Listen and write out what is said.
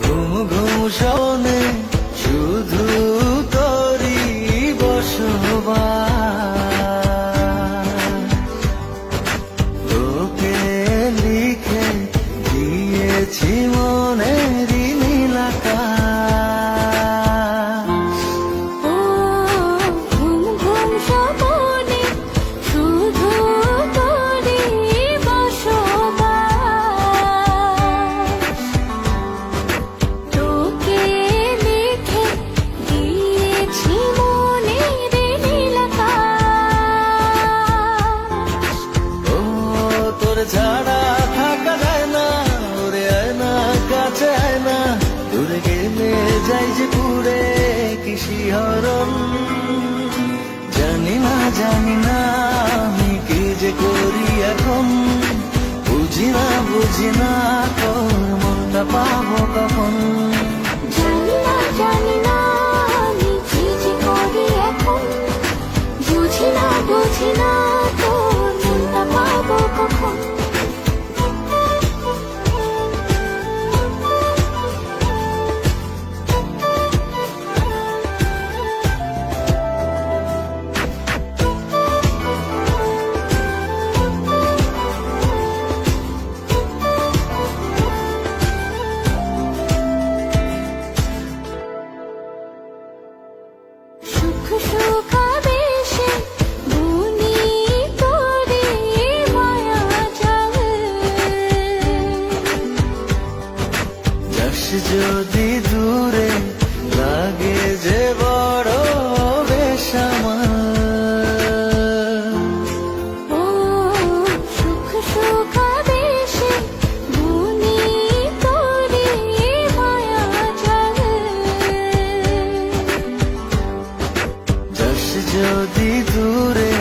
ঘুম ঘুম শোনে শুধু তোরি বসবাস, তোকে লিখে দিয়েছি মনেরই নীল আকাশ। ও ঘুম ঘুম স্বপনে শুধু তোরই বসবাস, তোকে লিখে দিয়েছি মনের নীল আকাশ। ও তোর ছাড়া থাকা যায় না, ওরে আয় না কাছে আয় না, দূরে গেলে যাই যে পুরে কি শিহরণ। জানি না আমি কি যে করি এখন, বুঝি না তোর মনটা পাবো কখন। জানি না আমি কি যে করি এখন, বুঝি না তোর মনটা পাবো কখন। সুখ সুখাবেশে বুনি তোরে মায়া জাল, যাস যদি দূরে লাগে যে বড় বেসামাল। ও সুখ সুখাবেশে বুনি তোরে মায়া জাল, যাস যদি দূরে